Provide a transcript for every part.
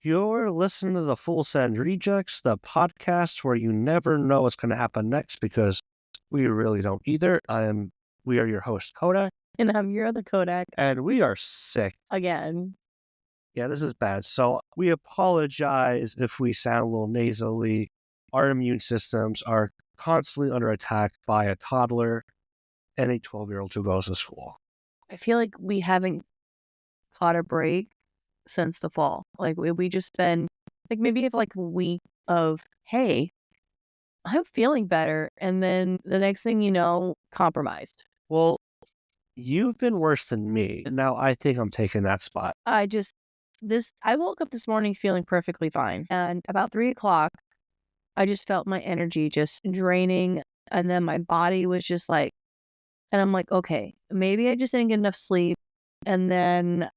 You're listening to the Full Send Rejects, the podcast where you never know what's going to happen next because we really don't either. We are your host, Kodak. And I'm your other Kodak. And we are sick. Again. Yeah, this is bad. So we apologize if we sound a little nasally. Our immune systems are constantly under attack by a toddler and a 12-year-old who goes to school. I feel like we haven't caught a break since the fall. Like we just been like maybe have like a week of, hey, I'm feeling better. And then the next thing you know, compromised. Well, you've been worse than me. And now I think I'm taking that spot. I woke up this morning feeling perfectly fine. And about 3:00, I just felt my energy just draining. And then my body was just like, and I'm like, okay, maybe I just didn't get enough sleep. And then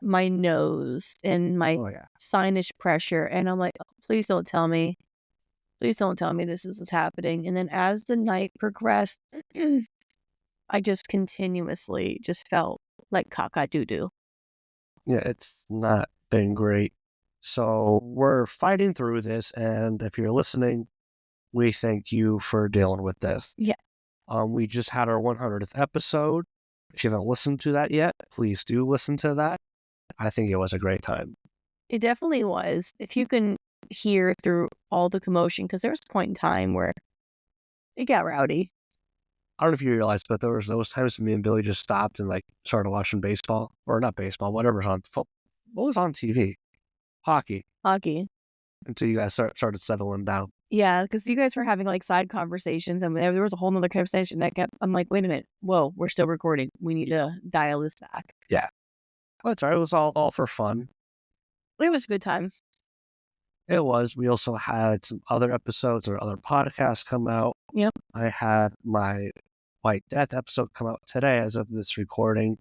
my nose and my sinus pressure. And I'm like, oh, please don't tell me. Please don't tell me this is happening. And then as the night progressed, I just continuously just felt like cock-a-doo-doo. Yeah, it's not been great. So we're fighting through this. And if you're listening, we thank you for dealing with this. Yeah. We just had our 100th episode. If you haven't listened to that yet, please do listen to that. I think it was a great time. It definitely was. If you can hear through all the commotion, because there was a point in time where it got rowdy. I don't know if you realized, but there was those times when me and Billy just stopped and like started watching baseball, or not baseball, whatever's on. What was on TV? Hockey. Until you guys started settling down. Yeah, because you guys were having like side conversations, and there was a whole nother conversation that I'm like, wait a minute, whoa, we're still recording. We need to dial this back. Yeah. Well, it's all right. It was all for fun. It was a good time. It was. We also had some other episodes or other podcasts come out. Yep. I had my White Death episode come out today as of this recording.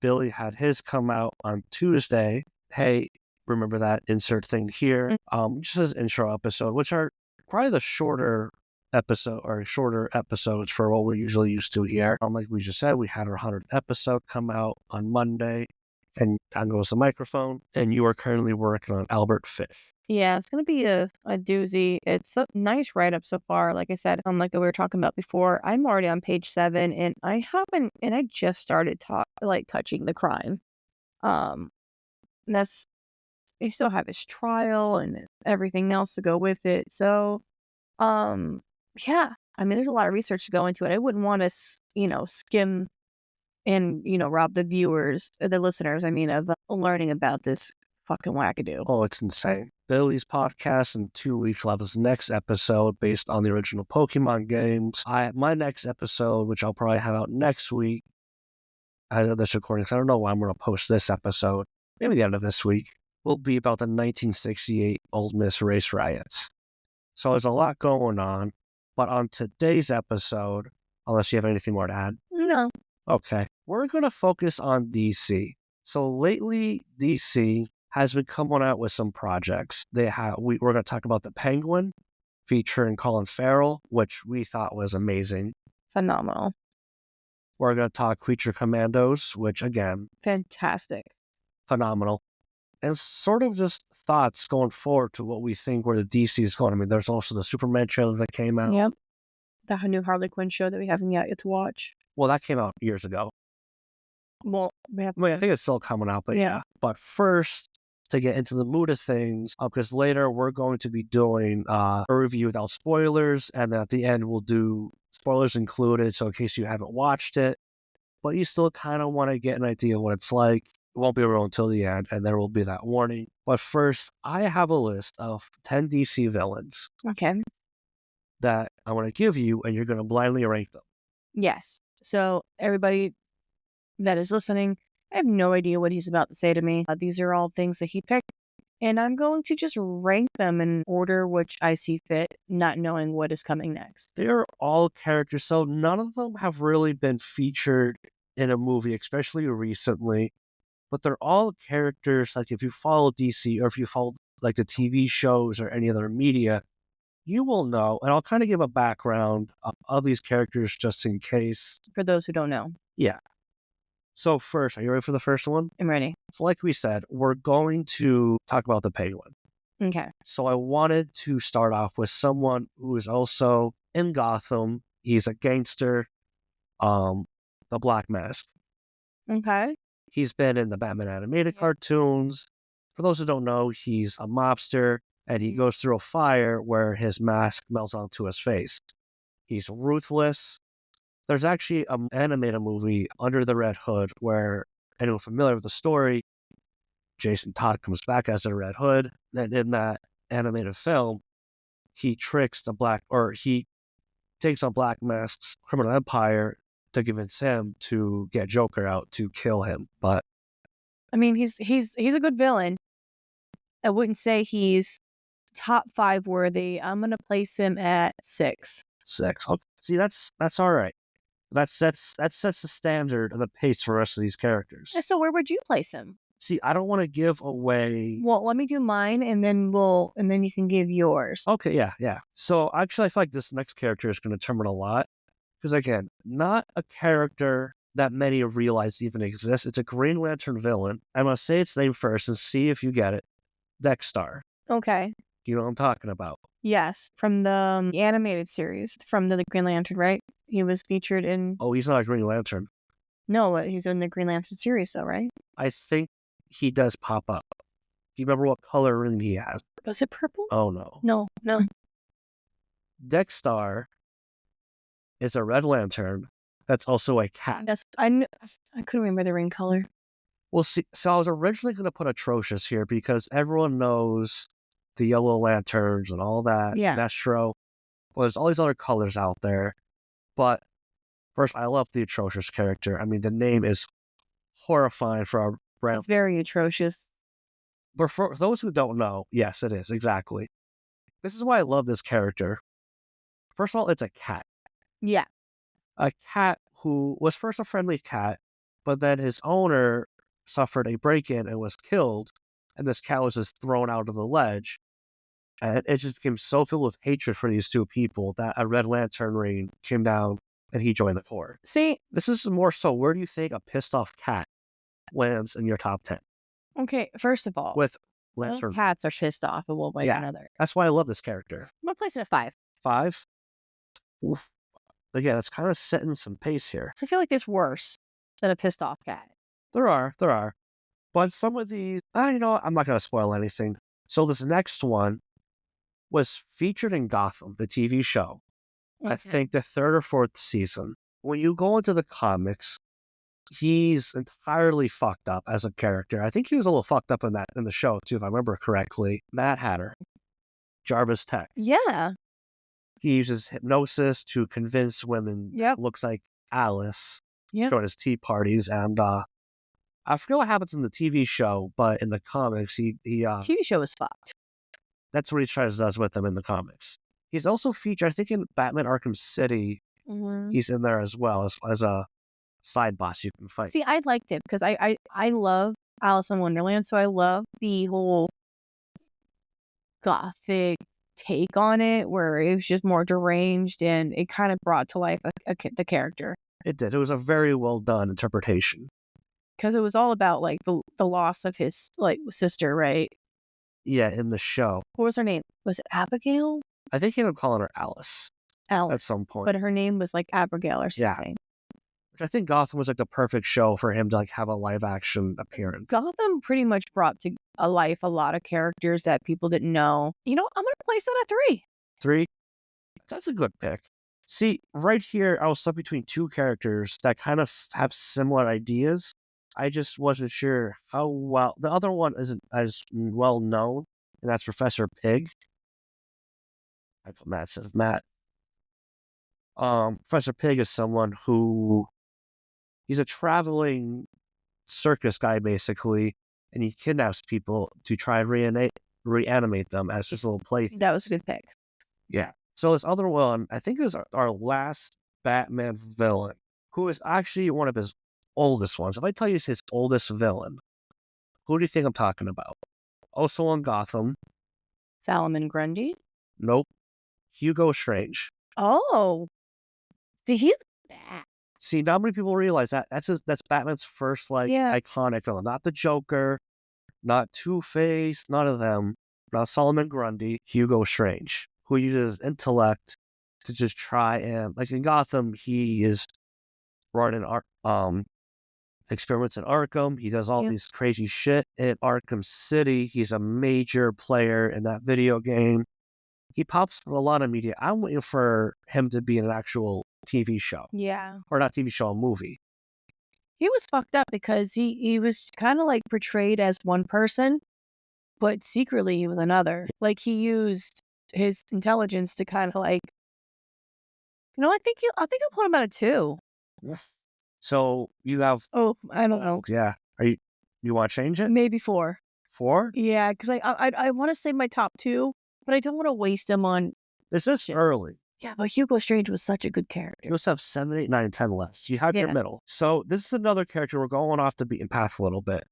Billy had his come out on Tuesday. Hey, remember that insert thing here. Just his intro episode, which are probably the shorter episodes for what we're usually used to here. Like we just said, we had our 100th episode come out on Monday. And down goes the microphone. And you are currently working on Albert Fish. Yeah, it's going to be a doozy. It's a nice write-up so far. Like I said, like we were talking about before, I'm already on page 7, and I just started touching the crime. They still have his trial and everything else to go with it. So, yeah, I mean, there's a lot of research to go into it. I wouldn't want to, skim and, rob the viewers, the listeners, of learning about this fucking wackadoo. Oh, it's insane. Billy's podcast in 2 weeks will have his next episode based on the original Pokemon games. My next episode, which I'll probably have out next week, as of this recording, because I don't know when I'm going to post this episode, maybe the end of this week, will be about the 1968 Ole Miss race riots. So there's a lot going on. But on today's episode, unless you have anything more to add? No. Okay. We're going to focus on DC. So lately, DC has been coming out with some projects. We're going to talk about the Penguin, featuring Colin Farrell, which we thought was amazing. Phenomenal. We're going to talk Creature Commandos, which, again... fantastic. Phenomenal. And sort of just thoughts going forward to what we think where the DC is going. I mean, there's also the Superman trailer that came out. Yep. The new Harley Quinn show that we haven't yet to watch. Well, that came out years ago. Well, I think it's still coming out, but yeah. But first, to get into the mood of things, because later we're going to be doing a review without spoilers, and at the end we'll do spoilers included, so in case you haven't watched it, but you still kind of want to get an idea of what it's like. It won't be real until the end, and there will be that warning. But first, I have a list of 10 DC villains. Okay. That I want to give you, and you're going to blindly rank them. Yes. So everybody that is listening, I have no idea what he's about to say to me. These are all things that he picked, and I'm going to just rank them in order which I see fit, not knowing what is coming next. They are all characters, so none of them have really been featured in a movie, especially recently. But they're all characters, like if you follow DC or if you follow like the TV shows or any other media, you will know. And I'll kind of give a background of these characters just in case. For those who don't know. Yeah. So first, are you ready for the first one? I'm ready. So like we said, we're going to talk about the Penguin. Okay. So I wanted to start off with someone who is also in Gotham. He's a gangster, the Black Mask. Okay. He's been in the Batman animated cartoons. For those who don't know, he's a mobster, and he goes through a fire where his mask melts onto his face. He's ruthless. There's actually an animated movie, Under the Red Hood, where anyone familiar with the story, Jason Todd comes back as the Red Hood. And in that animated film, he takes on Black Mask's criminal empire to convince him to get Joker out to kill him. But I mean, he's a good villain. I wouldn't say he's top 5 worthy. I'm gonna place him at 6. 6. See, that's all right. That sets the standard and the pace for the rest of these characters. So where would you place him? See, I don't want to give away. Well, let me do mine, and then you can give yours. Okay, yeah. So actually, I feel like this next character is going to determine a lot. Because again, not a character that many have realized even exists. It's a Green Lantern villain. I'm going to say its name first and see if you get it. Dexter. Okay. You know what I'm talking about? Yes, from the animated series, from the Green Lantern, right? He was featured in. Oh, he's not a Green Lantern. No, he's in the Green Lantern series, though, right? I think he does pop up. Do you remember what color ring he has? Was it purple? Oh, no. No. Dexter is a Red Lantern that's also a cat. Yes, I couldn't remember the ring color. Well, see, so I was originally going to put Atrocious here because everyone knows the Yellow Lanterns and all that. Yeah. Destro. Well, there's all these other colors out there. But first, I love the Atrocious character. I mean, the name is horrifying for a brand. It's very atrocious. But for those who don't know, yes, it is. Exactly. This is why I love this character. First of all, it's a cat. Yeah. A cat who was first a friendly cat, but then his owner suffered a break-in and was killed, and this cat was just thrown out of the ledge. And it just became so filled with hatred for these two people that a Red Lantern ring came down and he joined the Corps. See, this is more so, where do you think a pissed off cat lands in your top 10? Okay, first of all, With all Lantern. cats are pissed off in one way or another. That's why I love this character. I'm going to place it at 5. 5? Oof. Again, it's kind of setting some pace here. So I feel like there's worse than a pissed off cat. There are. But some of these, you know what? I'm not going to spoil anything. So this next one was featured in Gotham, the TV show. Okay. I think the 3rd or 4th season. When you go into the comics, he's entirely fucked up as a character. I think he was a little fucked up in the show too, if I remember correctly. Mad Hatter, Jarvis Tech. Yeah. He uses hypnosis to convince women. Yep. Looks like Alice. Yep. During his tea parties, and I forget what happens in the TV show, but in the comics, he TV show is fucked. That's what he does with them in the comics. He's also featured, I think, in Batman Arkham City. Mm-hmm. He's in there as well as a side boss you can fight. See, I liked it because I love Alice in Wonderland, so I love the whole gothic take on it, where it was just more deranged, and it kind of brought to life the character. It did. It was a very well done interpretation. Because it was all about like the loss of his sister, right? Yeah, in the show. What was her name? Was it Abigail? I think he ended up calling her Alice at some point. But her name was like Abigail or something. Yeah. Which I think Gotham was like the perfect show for him to like have a live action appearance. Gotham pretty much brought to life a lot of characters that people didn't know. You know, I'm going to place it at 3. 3? That's a good pick. See, right here, I was stuck between two characters that kind of have similar ideas. I just wasn't sure how well. The other one isn't as well known, and that's Professor Pig. I put Matt says Matt. Professor Pig is someone who he's a traveling circus guy basically, and he kidnaps people to try and reanimate them as his little plaything. That was a good pick. Yeah. So this other one, I think, is our last Batman villain, who is actually one of his oldest ones. If I tell you his oldest villain, who do you think I'm talking about? Also on Gotham. Solomon Grundy? Nope. Hugo Strange. Oh. See, he's bad. See, not many people realize that. That's Batman's first, like, Yeah. iconic villain. Not the Joker, not Two-Face, none of them. Not Solomon Grundy, Hugo Strange, who uses intellect to just try and, like, in Gotham, he is running experiments in Arkham. He does all Yep. these crazy shit in Arkham City. He's a major player in that video game. He pops up in a lot of media. I'm waiting for him to be in an actual TV show. Yeah. Or not TV show, a movie. He was fucked up because he was kind of like portrayed as one person, but secretly he was another. Like he used his intelligence to kind of like, I think I'll put him at a 2. So you have, Oh, I don't know. yeah. You want to change it? Maybe 4. 4? Yeah, because I want to say my top 2, but I don't want to waste him on. This is early. Yeah, but Hugo Strange was such a good character. You also have 7, 8, 9, 10 left. You have your Yeah. middle. So this is another character. We're going off the beaten path a little bit.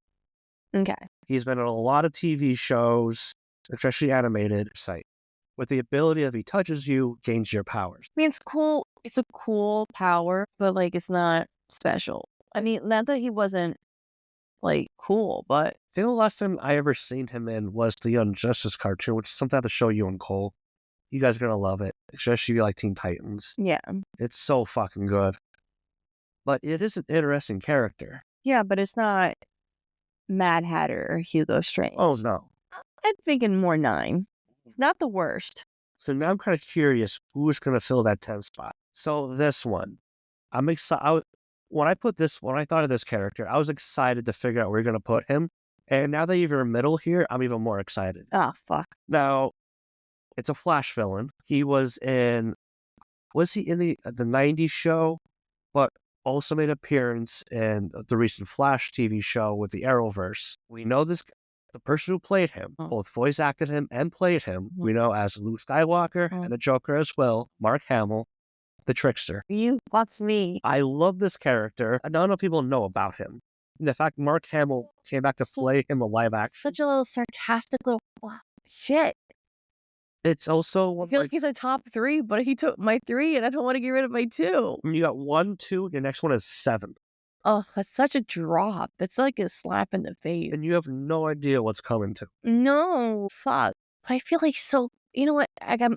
Okay. He's been in a lot of TV shows, especially animated, with the ability of he touches you, gains your powers. I mean, it's cool. It's a cool power, but like it's not special. I mean, not that he wasn't like cool, but I think the last time I ever seen him in was the Young Justice cartoon, which is something I have to show you and Cole. You guys are going to love it, especially if you like Teen Titans. yeah. It's so fucking good. But it is an interesting character. Yeah, but it's not Mad Hatter or Hugo Strange. Oh, no. I'm thinking more 9. It's not the worst. So now I'm kind of curious who's going to fill that 10 spot. So this one, I'm excited. When I thought of this character, I was excited to figure out where you're going to put him. And now that you're middle here, I'm even more excited. Oh, fuck. Now, it's a Flash villain. Was he in the 90s show, but also made an appearance in the recent Flash TV show with the Arrowverse. We know the person who played him, both voice acted him and played him, we know as Luke Skywalker and the Joker as well, Mark Hamill, the Trickster. You fucked me. I love this character. Not enough people know about him. And the fact Mark Hamill came back to play him a live action. Such a little sarcastic little shit. It's also I feel like he's a top 3, but he took my 3 and I don't want to get rid of my 2. You got 1, 2, your next one is 7. Oh, that's such a drop. That's like a slap in the face. And you have no idea what's coming to. No, fuck. But I feel like you know what? I'm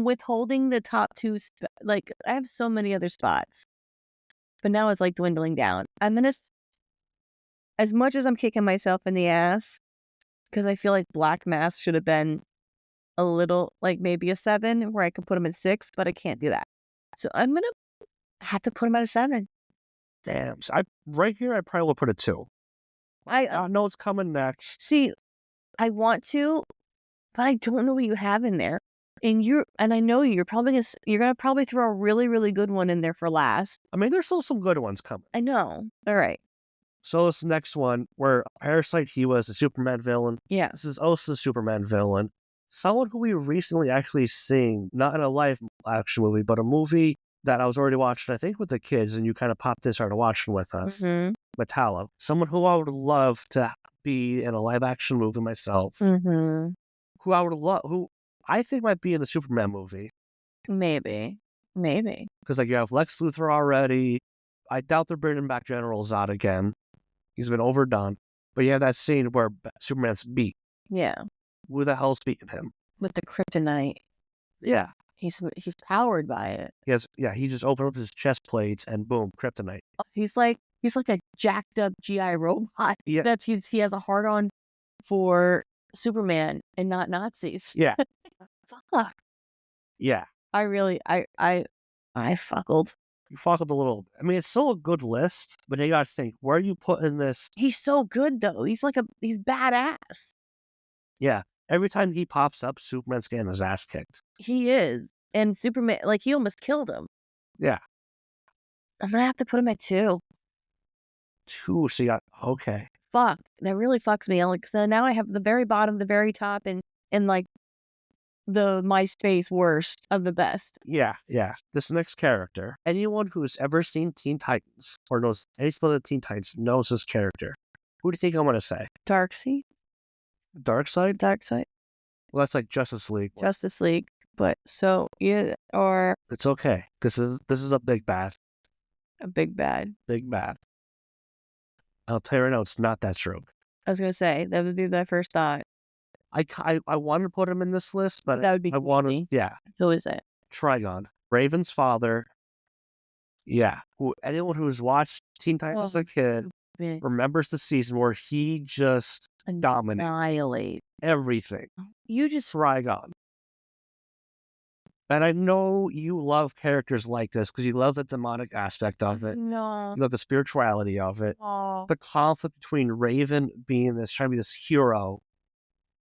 withholding the top 2. Like I have so many other spots, but now it's like dwindling down. As much as I'm kicking myself in the ass, because I feel like Black Mask should have been a little, like maybe a 7, where I could put him at 6, but I can't do that. So I'm gonna have to put him at a 7. Damn. So right here, I probably would put a 2. I know it's coming next. See, I want to, but I don't know what you have in there. And I know you're gonna probably throw a really, really good one in there for last. I mean, there's still some good ones coming. I know. All right. So this next one, where Parasite, he was a Superman villain. Yeah. This is also a Superman villain. Someone who we recently actually seen, not in a live action movie, but a movie that I was already watching, I think with the kids, and you kind of popped in, started watching with us. Metallo. Someone who I would love to be in a live action movie myself. Who I think might be in the Superman movie. Maybe. Because like you have Lex Luthor already. I doubt they're bringing back General Zod again. He's been overdone. But you have that scene where Superman's beat. Yeah. Who the hell's beating him? With the kryptonite. Yeah. He's powered by it. He just opened up his chest plates and boom, kryptonite. He's like a jacked up GI robot. Yeah. He has a hard on for Superman and not Nazis. Yeah. Fuck. Yeah. I fuckled. You fuckled a little. I mean, it's still a good list, but you gotta think, where are you putting this? He's so good though. He's badass. Yeah. Every time he pops up, Superman's getting his ass kicked. He is. And Superman, like, he almost killed him. Yeah. I'm gonna have to put him at 2. 2, so you got, okay. Fuck. That really fucks me. Like, so now I have the very bottom, the very top, and like the MySpace worst of the best. Yeah. This next character, anyone who's ever seen Teen Titans or knows anything about the Teen Titans knows this character. Who do you think I'm gonna say? Darkseid? Darkseid? Darkseid. Well, that's like Justice League. Justice League. But so yeah, or It's okay. This is a big bad. a big bad. Big bad. I'll tell you right now, it's not that stroke. I was gonna say that would be my first thought. I want to put him in this list, but That would be I want to. me. Yeah, Who is it? Trigon, Raven's father. Yeah, anyone who's watched Teen Titans as a kid remembers the season where he just dominated Annihilate everything. you. Just Trigon. And I know you love characters like this because you love the demonic aspect of it. no. You love the spirituality of it. Oh. The conflict between Raven being this, trying to be this hero,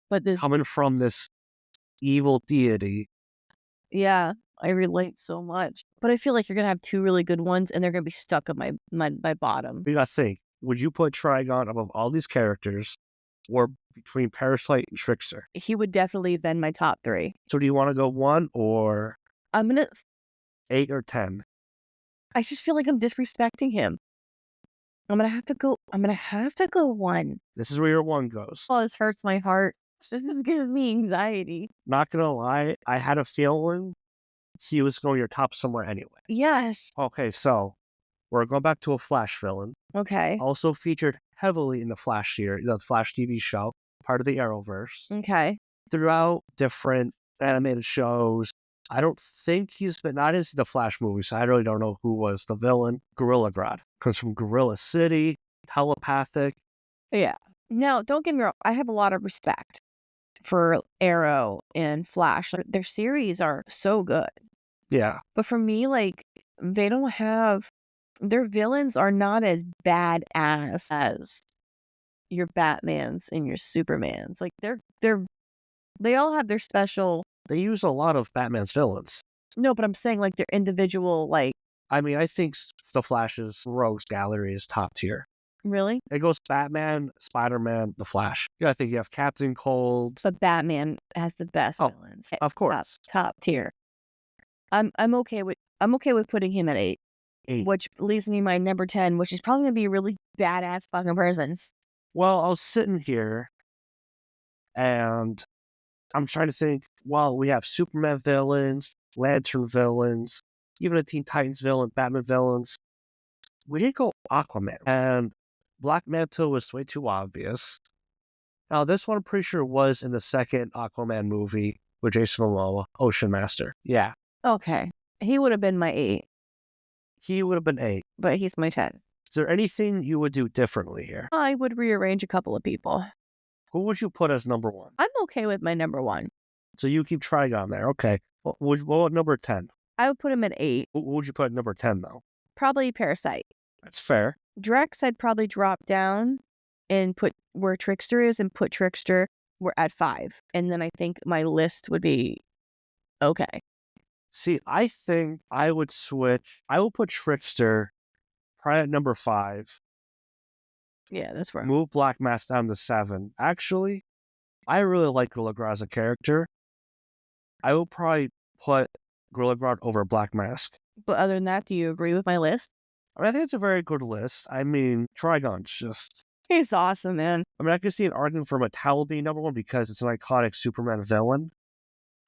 But this, coming from this evil deity. yeah, I relate so much. But I feel like you're gonna have two really good ones, and they're gonna be stuck at my bottom. You gotta think, would you put Trigon above all these characters or between Parasite and Trickster? He would definitely been my top 3. So do you want to go 1 or I'm gonna. 8 or 10? I just feel like I'm disrespecting him. I'm gonna have to go. 1. This is where your 1 goes. Oh, this hurts my heart. This is giving me anxiety. Not gonna lie, I had a feeling he was going your top somewhere anyway. Yes. Okay, so we're going back to a Flash villain. Okay. Also featured heavily in the Flash TV show, part of the Arrowverse. Okay. Throughout different animated shows, I don't think he's been, not into the Flash movies, so I really don't know who was the villain. Gorilla Grodd. Comes from Gorilla City, telepathic. Yeah. Now, don't get me wrong. I have a lot of respect for Arrow and Flash. Their series are so good. Yeah. But for me, like, they don't have, their villains are not as badass as your Batmans and your Supermans. Like, they all have their special. They use a lot of Batman's villains. No, but I'm saying, like, their individual, like. I mean, I think the Flash's rogues gallery is top tier. Really? It goes Batman, Spider-Man, the Flash. Yeah, I think you have Captain Cold. But Batman has the best villains. Of course. Top tier. I'm okay with putting him at 8. 8. Which leaves me my number 10, which is probably gonna be a really badass fucking person. Well, I was sitting here and I'm trying to think, well, we have Superman villains, Lantern villains, even a Teen Titans villain, Batman villains. We didn't go Aquaman. And Black Manta was way too obvious. Now, this one I'm pretty sure was in the second Aquaman movie with Jason Momoa, Ocean Master. Yeah. Okay. He would have been my 8. He would have been 8. But he's my 10. Is there anything you would do differently here? I would rearrange a couple of people. Who would you put as number 1? I'm okay with my number 1. So you keep Trigon there. Okay. What about number 10? I would put him at 8. Who would you put at number 10, though? Probably Parasite. That's fair. Drex, I'd probably drop down and put where Trickster is and put Trickster at 5. And then I think my list would be okay. See, I think I would switch. I will put Trickster probably at number 5. Yeah, that's right. Move Black Mask down to 7. Actually, I really like Gorilla Grodd as a character. I will probably put Gorilla Grodd over Black Mask. But other than that, do you agree with my list? I mean, I think it's a very good list. I mean, Trigon's just... He's awesome, man. I mean, I can see an argument for Mattel being number 1 because it's an iconic Superman villain.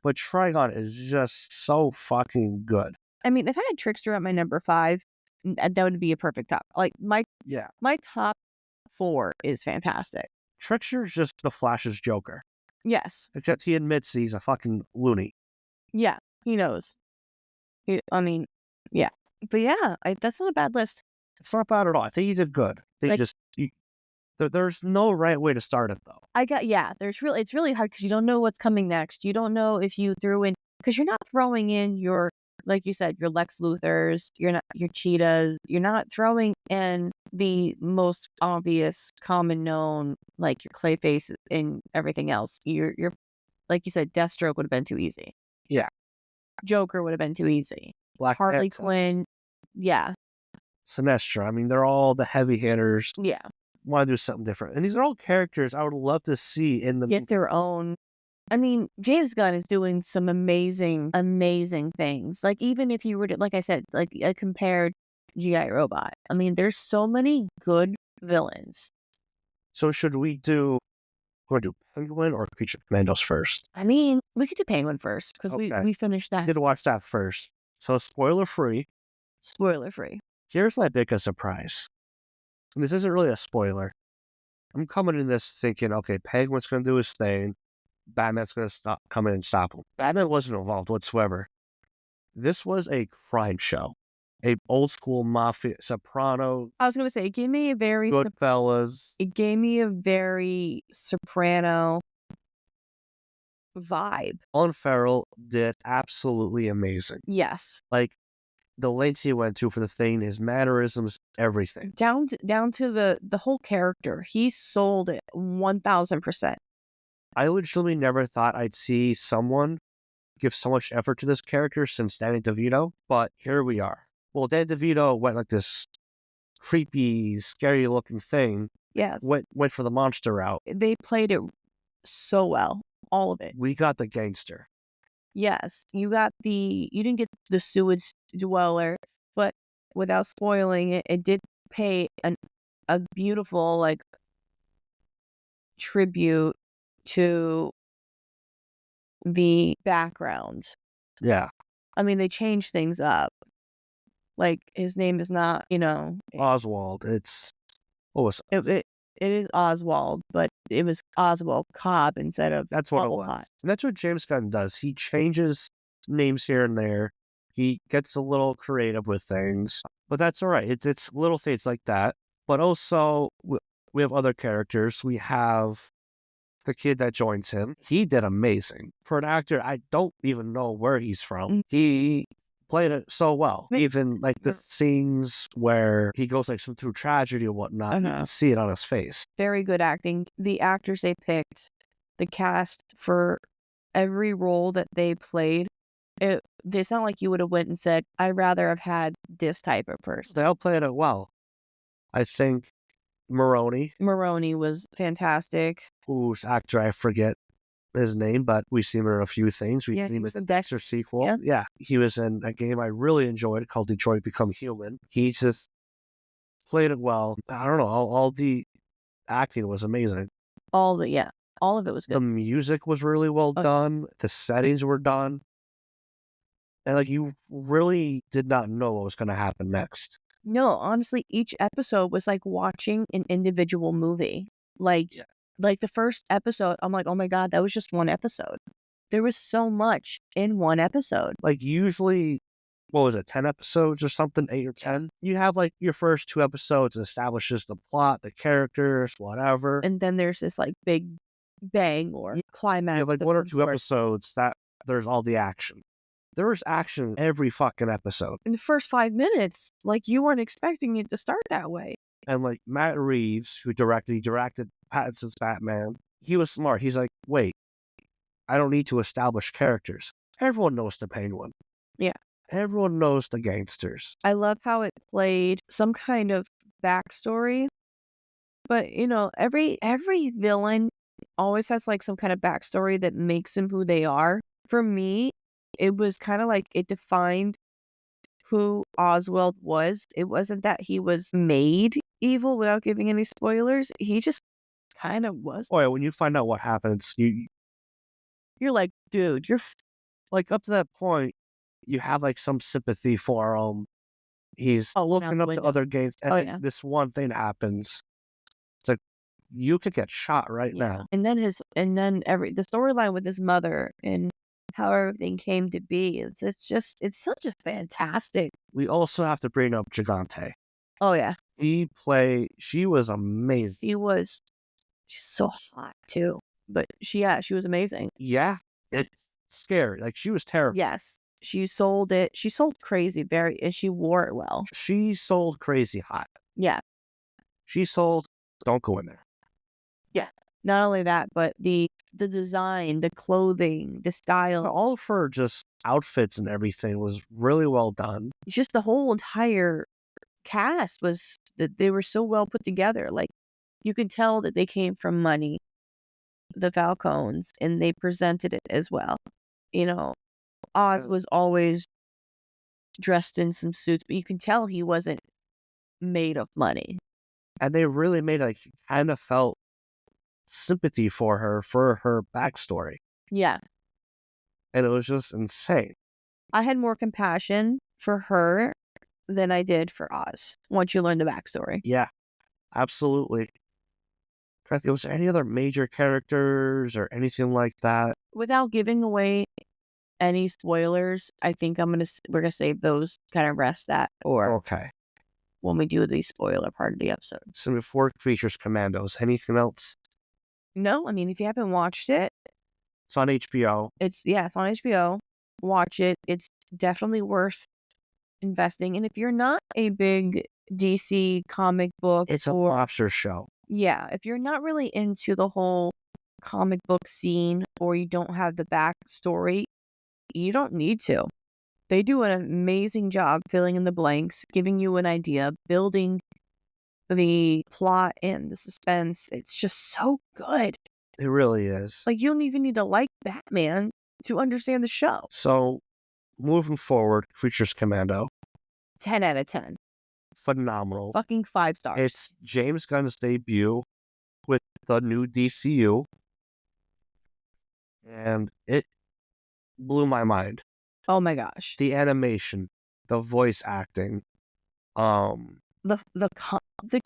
But Trigon is just so fucking good. I mean, if I had Trickster at my number 5, that would be a perfect top. Like, my top 4 is fantastic. Trickster's just the Flash's Joker. Yes. Except he admits he's a fucking loony. Yeah, he knows. I mean, yeah. But yeah, that's not a bad list. It's not bad at all. I think you did good. There's no right way to start it, though. It's really hard because you don't know what's coming next. You don't know if you threw in, because you're not throwing in your, like you said, your Lex Luthors, you're not your Cheetahs, you're not throwing in the most obvious, common known, like your Clayface and everything else. You're like you said, Deathstroke would have been too easy. Yeah. Joker would have been too easy. Harley Quinn, yeah. Sinestro. I mean, they're all the heavy hitters. Yeah. Want to do something different. And these are all characters I would love to see in the... Get their own... I mean, James Gunn is doing some amazing, amazing things. Like, even if you were to, like I said, like I compared G.I. Robot. I mean, there's so many good villains. So should we do Want to do Penguin or Creature Commandos first? I mean, we could do Penguin first because Okay. we finished that. Did watch that first. So spoiler free. Spoiler free. Here's my biggest surprise. And this isn't really a spoiler. I'm coming in this thinking, okay, Penguin's going to do his thing. Batman's going to come in and stop him. Batman wasn't involved whatsoever. This was a crime show. A old school mafia, soprano, I was gonna say it gave me a very Goodfellas. it gave me a very soprano vibe. Colin Farrell did absolutely amazing. Yes. Like, the lengths he went to for the thing, his mannerisms, everything. Down to the whole character. He sold it 1000%. I legitimately never thought I'd see someone give so much effort to this character since Danny DeVito, but here we are. Well, Danny DeVito went like this creepy, scary looking thing. Yes. Went for the monster route. They played it so well. All of it. We got the gangster. Yes. You didn't get the sewage dweller, but without spoiling it, it did pay a beautiful like tribute to the background. Yeah. I mean, they changed things up. Like, his name is not, Oswald. It's what was it is Oswald, but it was Oswald Cobb instead of that's what it Bubble was. Pot. And that's what James Gunn does. He changes names here and there. He gets a little creative with things, but that's all right. It's little things like that. But also, we have other characters. We have the kid that joins him. He did amazing. For an actor, I don't even know where he's from. He played it so well. Even like the scenes where he goes like through tragedy or whatnot, you can see it on his face. Very good acting. The actors they picked, the cast for every role that they played, it's not like you would have went and said, I'd rather have had this type of person. They all played it well. I think Maroney was fantastic. whose actor I forget his name, but we've seen him in a few things. We've seen him in the Dexter Dexter sequel. Yeah, he was in a game I really enjoyed called Detroit Become Human. He just played it well. I don't know, all the acting was amazing. All of it was good. The music was really well done. The settings were done. And like, you really did not know what was going to happen next. No, honestly, each episode was like watching an individual movie. Like the first episode, I'm like, oh my God, that was just one episode. There was so much in one episode. Like, usually, what was it, 10 episodes or something, 8 or 10? You have like your first 2 episodes establishes the plot, the characters, whatever. And then there's this like big bang or climax. You have like 1 or 2 episodes that there's all the action. There was action every fucking episode. In the first 5 minutes, like, you weren't expecting it to start that way. And like Matt Reeves, he directed Pattinson's Batman. He was smart. He's like, wait, I don't need to establish characters. Everyone knows the Penguin. Yeah. Everyone knows the gangsters. I love how it played some kind of backstory. But, every villain always has like some kind of backstory that makes them who they are. For me, it was kind of like it defined who Oswald was. It wasn't that he was made evil without giving any spoilers. He just kind of was. Oh yeah, when you find out what happens, You're like, dude, like, up to that point, you have like some sympathy for him. He's looking up to other games, and this one thing happens. It's like, you could get shot right now. And then the storyline with his mother and how everything came to be. It's such a fantastic. We also have to bring up Gigante. Oh yeah. She was amazing. She's so hot too. But she was amazing. Yeah. It's scary. Like, she was terrible. Yes. She sold it. She sold crazy and she wore it well. She sold crazy hot. Yeah. She sold don't go in there. Yeah. Not only that, but the design, the clothing, the style. All of her just outfits and everything was really well done. It's just the whole entire cast they were so well put together. Like, you could tell that they came from money, the Falcons, and they presented it as well. Oz was always dressed in some suits, but you can tell he wasn't made of money. And they really made it, like, kind of felt sympathy for her backstory. Yeah. And it was just insane. I had more compassion for her than I did for Oz once you learn the backstory. Yeah, absolutely. Trying to think, was there any other major characters or anything like that? Without giving away any spoilers, I think we're gonna save those, kind of rest that, or Okay. when we do the spoiler part of the episode. So before Creatures Commandos, anything else? No, I mean, if you haven't watched it, It's on HBO. it's on HBO. Watch it. It's definitely worth investing. And if you're not a big DC comic book, It's a lobster show. yeah, if you're not really into the whole comic book scene, or you don't have the backstory, you don't need to. They do an amazing job filling in the blanks, giving you an idea, building the plot and the suspense. It's just so good. It really is. Like, you don't even need to like Batman to understand the show. So, moving forward, Creatures Commando, 10 out of 10. phenomenal. Fucking 5 stars. It's James Gunn's debut with the new DCU, and it blew my mind. Oh my gosh. The animation, the voice acting, The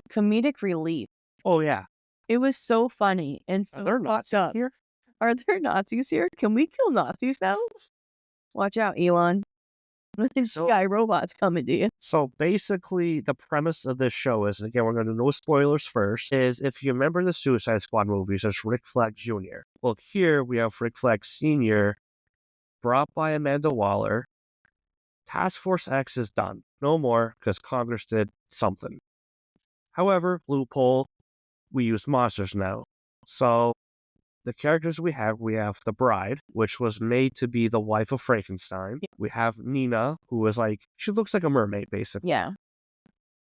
comedic relief. oh yeah. It was so funny and so Are there fucked Nazis up. here? Are there Nazis here? Can we kill Nazis now? Watch out, Elon. So- CGI robots coming to you. So basically, the premise of this show is, and again, we're going to no spoilers first, is if you remember the Suicide Squad movies, there's Rick Flag Jr. Well, here we have Rick Flag Sr. brought by Amanda Waller. Task Force X is done. No more, because Congress did something. However, loophole, we use monsters now. So the characters we have the Bride, which was made to be the wife of Frankenstein. Yeah. We have Nina, who was like, she looks like a mermaid, basically. Yeah.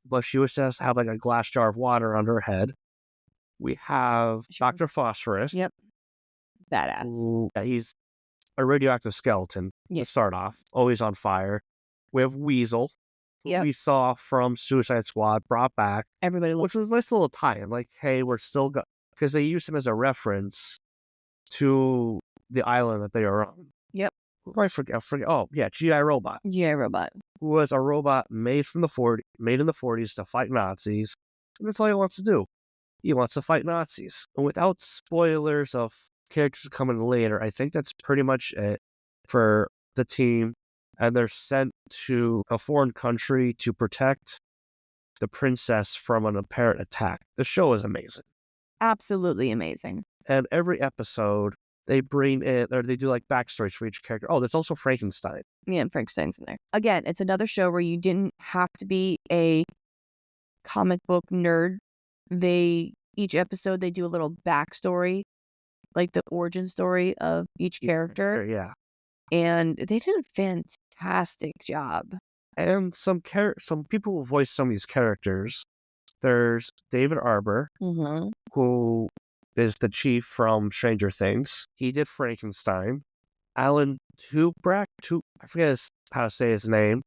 But she was just have like a glass jar of water on her head. We have Sure. Dr. Phosphorus. Yep. Badass. Who, he's a radioactive skeleton Yeah. to start off, always on fire. We have Weasel, who Yep. we saw from Suicide Squad, brought back, Everybody looks. which was a nice little tie-in. Like, hey, we're still because they used him as a reference to the island that they are on. Yep. Who do I forget? Oh, yeah, G.I. Robot, Yeah, robot. who was a robot made in the 40s to fight Nazis. And that's all he wants to do. He wants to fight Nazis. And without spoilers of characters coming later, I think that's pretty much it for the team. And they're sent to a foreign country to protect the princess from an apparent attack. The show is amazing. Absolutely amazing. And every episode, they bring in, or they do like backstories for each character. Oh, there's also Frankenstein. Yeah, and Frankenstein's in there. Again, it's another show where you didn't have to be a comic book nerd. Each episode, they do a little backstory, like the origin story of each character. Yeah. And they did a fantastic job. And some people who voice some of these characters. There's David Arbor, Mm-hmm. who is the chief from Stranger Things. He did Frankenstein. Alan Tudyk, I forget how to say his name,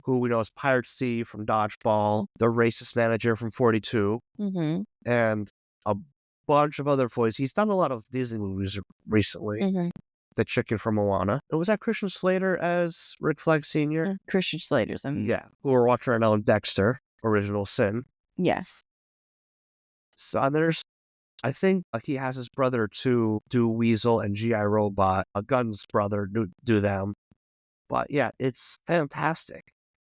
who we know as Pirate Steve from Dodgeball, the racist manager from 42, Mm-hmm. and a bunch of other voices. He's done a lot of Disney movies recently. Mm-hmm. The chicken from Moana. And was that Christian Slater as Rick Flag Sr.? Christian Slater's. Yeah, who we're watching right now in Dexter, Original Sin. Yes. So there's, I think he has his brother to do Weasel and G.I. Robot, a Gunn's brother do them. But yeah, it's fantastic.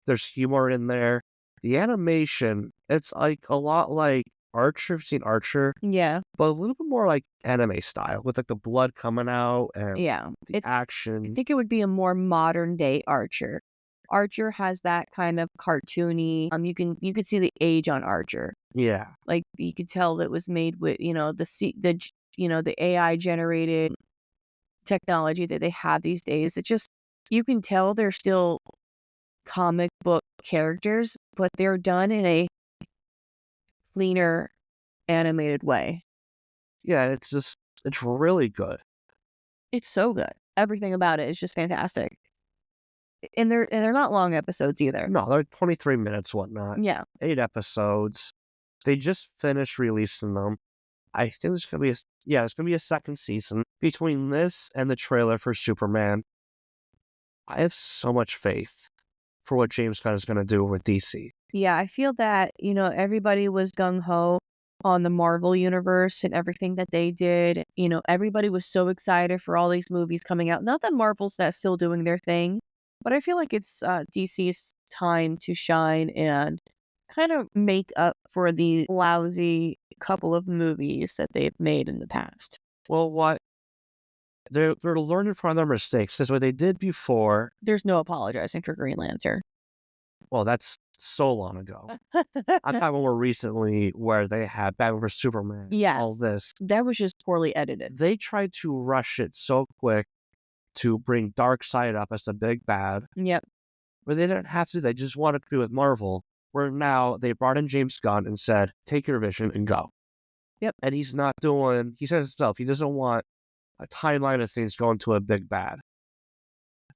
There's humor in there. The animation, it's like a lot like Archer. I've seen Archer, Yeah. but a little bit more like anime style with like the blood coming out and Yeah. the I action. think it would be a more modern day Archer. Archer has that kind of cartoony. You could see the age on Archer. Yeah. Like, you could tell it was made with the AI generated technology that they have these days. It just, you can tell they're still comic book characters, but they're done in a cleaner, animated way. Yeah, it's really good. It's so good. Everything about it is just fantastic. And they're not long episodes either. No, they're 23 minutes, whatnot. Yeah. 8 episodes. They just finished releasing them. I think there's gonna be there's gonna be a second season. Between this and the trailer for Superman, I have so much faith for what James Gunn is gonna do with DC. Yeah, I feel that, everybody was gung-ho on the Marvel universe and everything that they did. Everybody was so excited for all these movies coming out. Not that Marvel's not still doing their thing, but I feel like it's DC's time to shine and kind of make up for the lousy couple of movies that they've made in the past. Well, what they're learning from their mistakes because what they did before, There's no apologizing for Green Lantern. well, that's so long ago. I'm talking more recently where they had Batman vs Superman, Yeah. all this. That was just poorly edited. They tried to rush it so quick to bring Darkseid up as the big bad, Yep. where they didn't have to. They just wanted to be with Marvel. Where now they brought in James Gunn and said, "Take your vision and go." Yep. And he's not doing. He says himself, he doesn't want a timeline of things going to a big bad.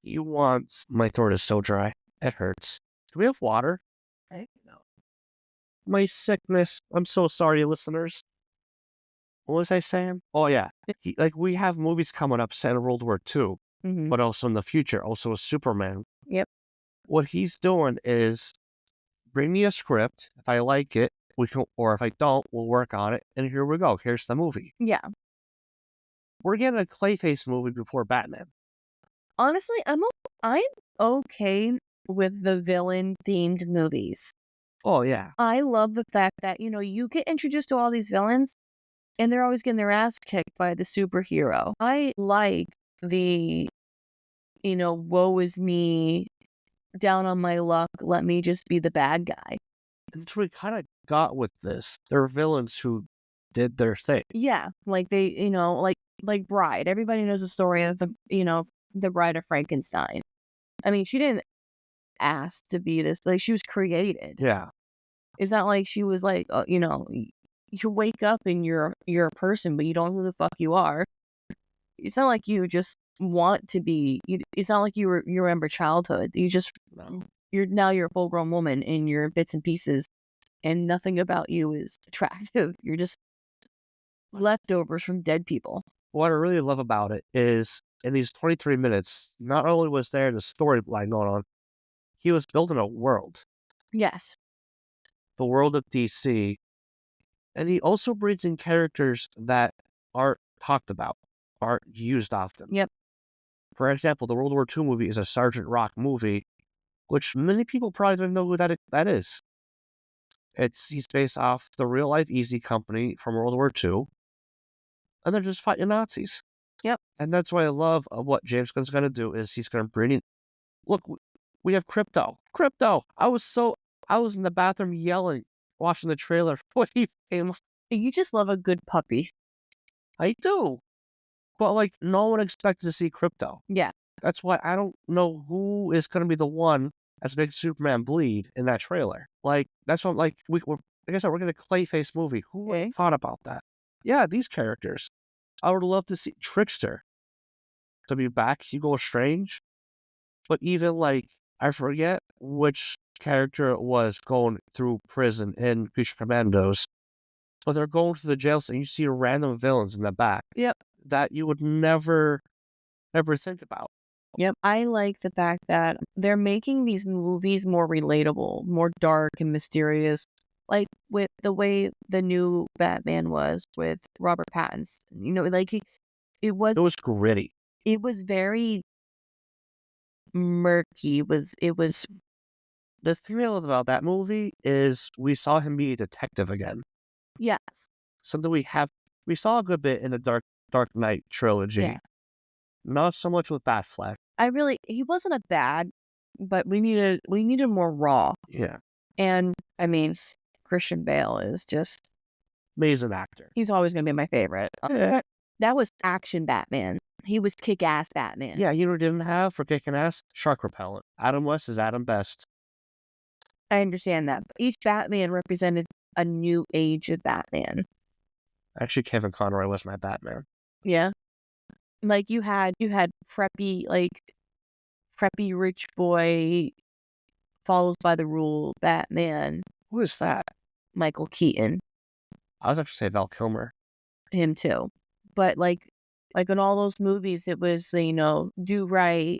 He wants. My throat is so dry, it hurts. Do we have water? No. My sickness. I'm so sorry, listeners. What was I saying? Oh yeah, we have movies coming up set in World War II, Mm-hmm. but also in the future, also a Superman. Yep. What he's doing is bring me a script. If I like it, we can, or if I don't, we'll work on it. And here we go. Here's the movie. Yeah. We're getting a Clayface movie before Batman. Honestly, I'm okay with the villain themed movies. Oh yeah. I love the fact that, you get introduced to all these villains and they're always getting their ass kicked by the superhero. I like the, woe is me, down on my luck, let me just be the bad guy. That's what we kind of got with this. They're villains who did their thing. Yeah, like they, like Bride. Everybody knows the story of the Bride of Frankenstein. I mean, she didn't ask to be this. Like, she was created. Yeah. It's not like she was like, you wake up and you're a person, but you don't know who the fuck you are. It's not like you just want to be. It's not like you remember childhood. You're a full grown woman in your bits and pieces, and nothing about you is attractive. You're just leftovers from dead people. What I really love about it is in these 23 minutes, not only was there the storyline going on, he was building a world, Yes. the world of DC, and he also brings in characters that aren't talked about, aren't used often. Yep. For example, the World War II movie is a Sergeant Rock movie, which many people probably don't know who that is. He's based off the real life Easy Company from World War II, and they're just fighting Nazis. Yep. And that's why I love what James Gunn's going to do is he's going to bring in. Look, we have Crypto. Crypto. I was in the bathroom yelling, watching the trailer when he came. You just love a good puppy. I do, but no one expected to see Crypto. Yeah. That's why I don't know who is going to be the one that's making Superman bleed in that trailer. That's what we're like I said, we're getting a Clayface movie. Who thought about that? Yeah, these characters. I would love to see Trickster to be back, Hugo Strange. But even I forget which character was going through prison in Creatures Commandos. But they're going to the jails and you see random villains in the back. Yep. That you would never think about. Yep. I like the fact that they're making these movies more relatable, more dark and mysterious. Like with the way the new Batman was with Robert Pattinson. It was gritty. It was very murky. It was the thrill about that movie is we saw him be a detective again. Yes. Something we saw a good bit in the Dark Knight trilogy. Yeah. Not so much with Batfleck. He wasn't a bad, but we needed more raw. Yeah. And I mean, Christian Bale is just amazing actor. He's always going to be my favorite. That was action Batman. He was kick-ass Batman. Yeah, you didn't have for kicking ass shark repellent. Adam West is Adam Best. I understand that. But each Batman represented a new age of Batman. Actually, Kevin Conroy was my Batman. Yeah. You had preppy rich boy follows by the rule Batman. Who is that? Michael Keaton. I was actually say Val Kilmer. him too. But like in all those movies, it was, do right,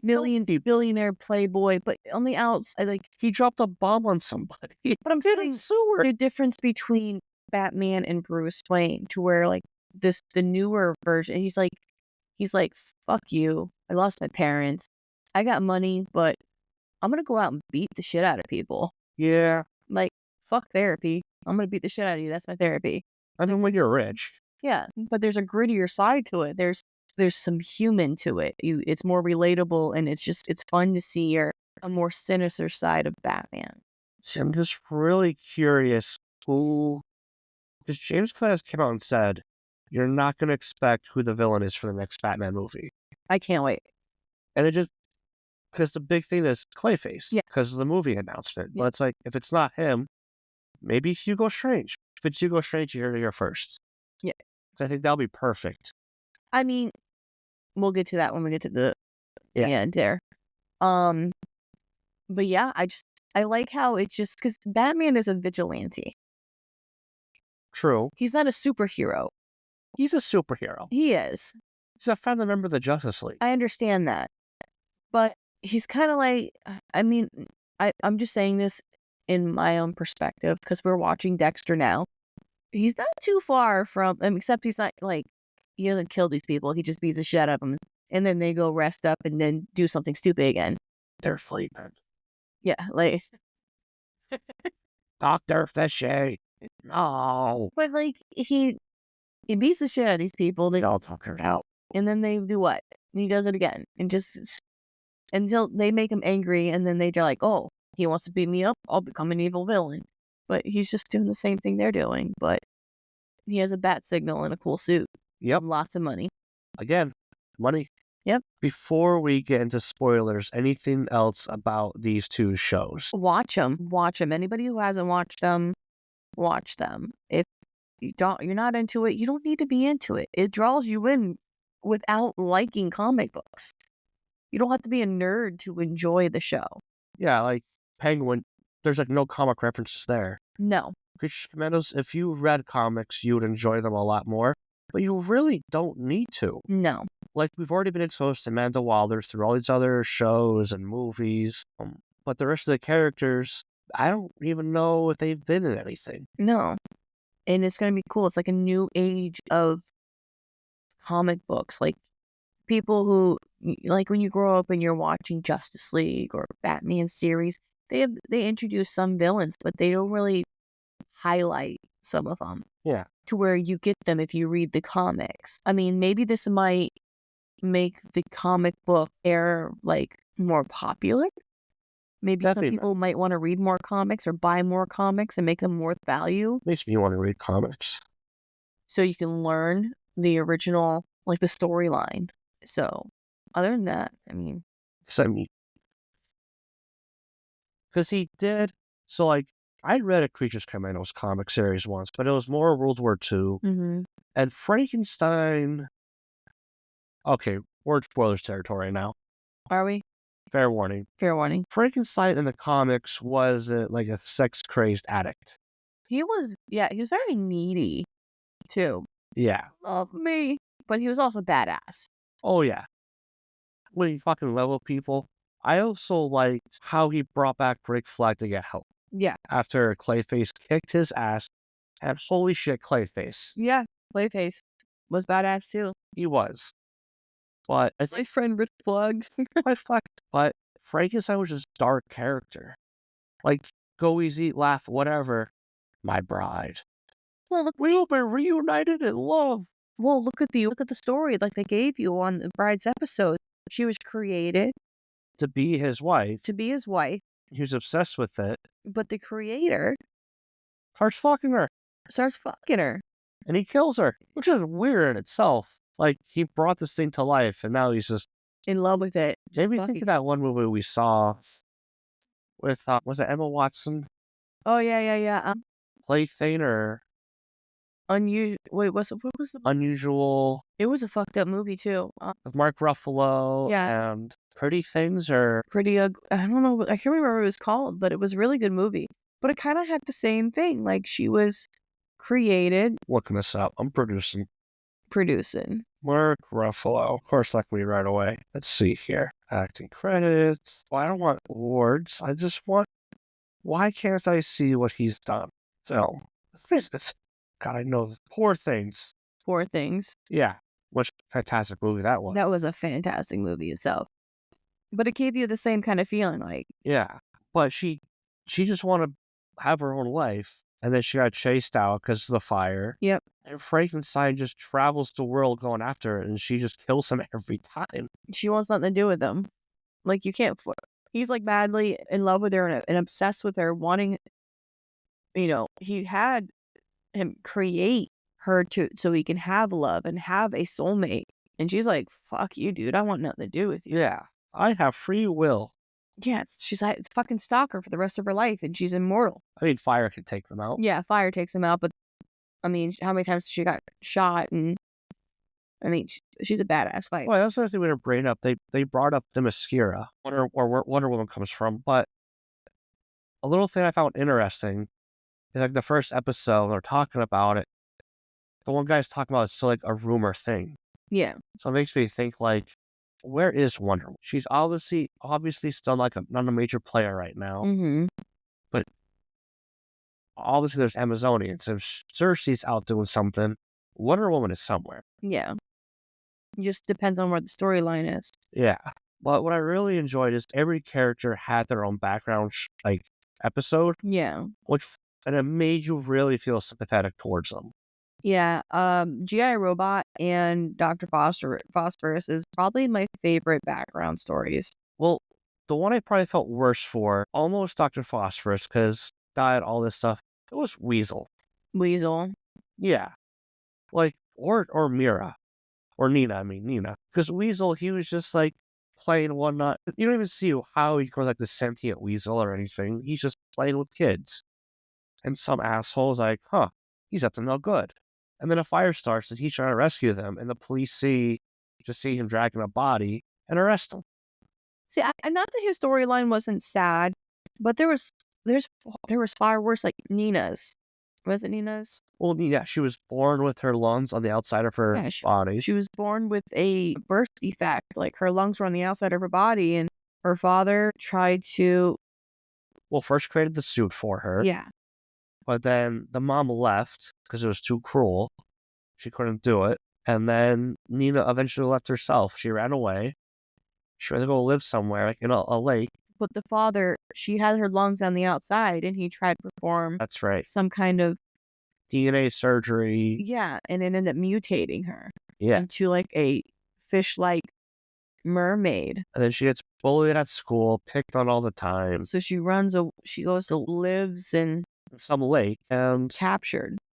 billionaire playboy, but on the outside, like, He dropped a bomb on somebody. but I'm In a saying sewer. the difference between Batman and Bruce Wayne, to where like the newer version, he's like, fuck you. I lost my parents. I got money, but I'm gonna go out and beat the shit out of people. Yeah. Like, fuck therapy. I'm gonna beat the shit out of you. That's my therapy. I mean, when you're rich. Yeah, but there's a grittier side to it. There's some human to it. It's more relatable, and it's fun to see a more sinister side of Batman. See, I'm just really curious who, because James Gunn has come out and said, you're not going to expect who the villain is for the next Batman movie. I can't wait. And it just, because the big thing is Clayface, Yeah. because of the movie announcement. Yeah. But it's like, if it's not him, maybe Hugo Strange. If it's Hugo Strange, you heard it here first. Yeah. I think that'll be perfect. I mean, we'll get to that when we get to the Yeah. end there. But yeah, I like how it's just because Batman is a vigilante. True. He's not a superhero. He's a superhero. He is. He's a friendly member of the Justice League. I understand that. But he's kind of like, I mean, I'm just saying this in my own perspective because we're watching Dexter now. He's not too far from, except he's not like, he doesn't kill these people. He just beats the shit out of them. And then they go rest up and then do something stupid again. They're sleeping. Yeah, like. Dr. Fishy. No. But like, he beats the shit out of these people. They all talk it out. And then they do what? And he does it again. And just until they make him angry. And then they're like, oh, he wants to beat me up. I'll become an evil villain. But he's just doing the same thing they're doing. But he has a bat signal and a cool suit. Yep. Lots of money. Again, money. Yep. Before we get into spoilers, anything else about these two shows? Watch them. Watch them. Anybody who hasn't watched them, watch them. If you're not into it, you don't need to be into it. It draws you in without liking comic books. You don't have to be a nerd to enjoy the show. Yeah, like Penguin, there's like no comic references there. No. Creatures Commandos, if you read comics, you would enjoy them a lot more, but you really don't need to. No. Like, we've already been exposed to Amanda Waller through all these other shows and movies, but the rest of the characters, I don't even know if they've been in anything. No. And it's going to be cool. It's like a new age of comic books. Like, people who, like, when you grow up and you're watching Justice League or Batman series, they introduce some villains, but they don't really highlight some of them. Yeah. To where you get them if you read the comics. I mean, maybe this might make the comic book era like more popular. Maybe some people might want to read more comics or buy more comics and make them worth value. Makes me want to read comics. So you can learn the original, like the storyline. So other than that, I mean. Because he did. So, like, I read a Creatures Commandos comic series once, but it was more World War II. Mm-hmm. And Frankenstein. Okay, we're in spoilers territory now. Are we? Fair warning. Fair warning. Frankenstein in the comics was like a sex-crazed addict. He was very needy, too. Yeah. Love me. But he was also badass. Oh, yeah. When he fucking leveled people. I also liked how he brought back Rick Flag to get help. Yeah. After Clayface kicked his ass, and holy shit, Clayface. Yeah, Clayface was badass, too. He was. But I think my friend Rick Flag. But Frankenstein was just a dark character. Like, go easy, laugh, whatever. My bride. Well, look, we will be reunited in love. Well, look at the story like they gave you on the bride's episode. She was created to be his wife. He was obsessed with it. But the creator starts fucking her. And he kills her, which is weird in itself. Like, he brought this thing to life, and now he's just in love with it. Made me think of that one movie we saw with, was it Emma Watson? Oh, yeah. Plaything or... Wait, what was the... Unusual... It was a fucked up movie, too. With Mark Ruffalo. Yeah. And Pretty Things or... Pretty Ugly... I don't know. I can't remember what it was called, but it was a really good movie. But it kind of had the same thing. Like, she was created, Looking this up. I'm producing. Mark Ruffalo. Of course, luckily right away. Let's see here. Acting credits. Well, I don't want awards. I just want. Why can't I see what he's done? Film. God, I know. Poor Things. Poor Things. Yeah. What fantastic movie that was. That was a fantastic movie itself. But it gave you the same kind of feeling, like. Yeah. But she just wanted to have her own life. And then she got chased out because of the fire. Yep. And Frankenstein just travels the world going after her, and she just kills him every time. She wants nothing to do with him. Like, you can't. He's like madly in love with her and obsessed with her, wanting. He had him create her so he can have love and have a soulmate. And she's like, "Fuck you, dude. I want nothing to do with you." Yeah. I have free will. Yeah, she's like fucking stalker for the rest of her life, and she's immortal. I mean, fire can take them out. Yeah, fire takes him out, but I mean, how many times she got shot? And I mean, she's a badass fight. Well, I also think we were bringing up, they brought up the Mascara, where Wonder Woman comes from, but a little thing I found interesting is like the first episode, they're talking about it. The one guy's talking about it's still like a rumor thing. Yeah. So it makes me think like, where is Wonder Woman? She's obviously still like not a major player right now. Mm-hmm. But obviously there's Amazonians. If Cersei's out doing something, Wonder Woman is somewhere. Yeah. It just depends on where the storyline is. Yeah. But what I really enjoyed is every character had their own background episode. Yeah. And it made you really feel sympathetic towards them. Yeah. G.I. Robot and Dr. Phosphorus is probably my favorite background stories. Well, the one I probably felt worse for, almost Dr. Phosphorus, because died, all this stuff, it was Weasel. Yeah. Like, or Mira. Or Nina, Nina. Because Weasel, he was just like playing whatnot. You don't even see how he goes like the sentient weasel or anything. He's just playing with kids. And some asshole's like, he's up to no good. And then a fire starts and he's trying to rescue them. And the police see him dragging a body and arrest him. See, not that his storyline wasn't sad, but there was far worse, like Nina's. Was it Nina's? Well, yeah, she was born with her lungs on the outside of her body. She was born with a birth defect. Like, her lungs were on the outside of her body, and her father tried to... Well, first created the suit for her. Yeah. But then the mom left because it was too cruel. She couldn't do it. And then Nina eventually left herself. She ran away. She went to go live somewhere, like in a lake. But the father, she had her lungs on the outside, and he tried to perform... That's right. Some kind of... DNA surgery. Yeah, and it ended up mutating her. Yeah. Into like a fish-like mermaid. And then she gets bullied at school, picked on all the time. So she goes to lives in some lake and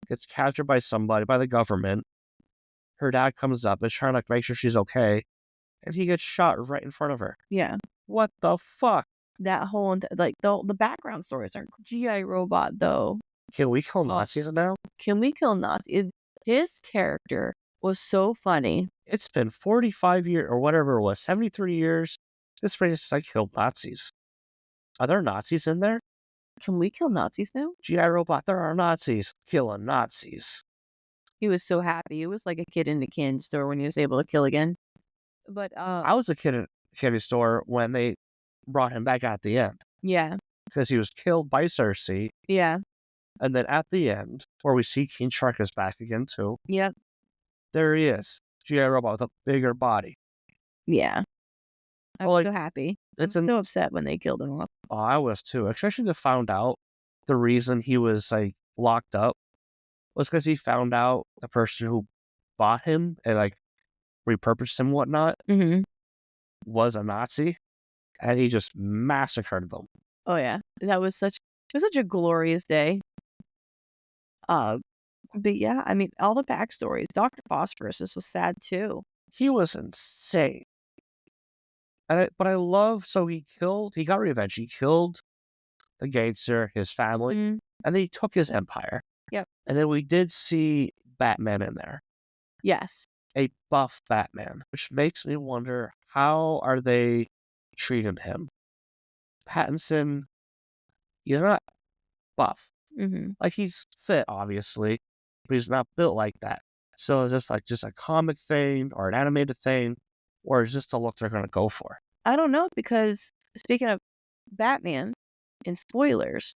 gets captured by somebody, by the government. Her dad comes up, is trying to make sure she's okay, and he gets shot right in front of her. Yeah. What the fuck? That whole, like, the background stories are... G.I. Robot, though. Can we kill Nazis now? Can we kill Nazis? His character was so funny. It's been 45 years, or whatever it was, 73 years. This phrase is like, killed Nazis. Are there Nazis in there? Can we kill Nazis now? G.I. Robot, there are Nazis. Killing Nazis. He was so happy. It was like a kid in a candy store when he was able to kill again. But I was a kid in a candy store when they brought him back at the end. Yeah. Because he was killed by Cersei. Yeah. And then at the end, where we see King Shark is back again too. Yep. There he is. G.I. Robot with a bigger body. Yeah. I was so happy. I'm so upset when they killed him off. Oh, I was too. Especially to found out the reason he was like locked up was because he found out the person who bought him and like repurposed him and whatnot was a Nazi, and he just massacred them. Oh yeah, it was such a glorious day. But yeah, I mean, all the backstories. Dr. Phosphorus, this was sad too. He was insane. But I love, so he got revenge. He killed the gangster, his family, and then he took his empire. Yep. And then we did see Batman in there. Yes. A buff Batman, which makes me wonder, how are they treating him? Pattinson, he's not buff. Mm-hmm. Like, he's fit, obviously, but he's not built like that. So is this like just a comic thing or an animated thing, or is this the look they're going to go for? I don't know, because speaking of Batman and spoilers,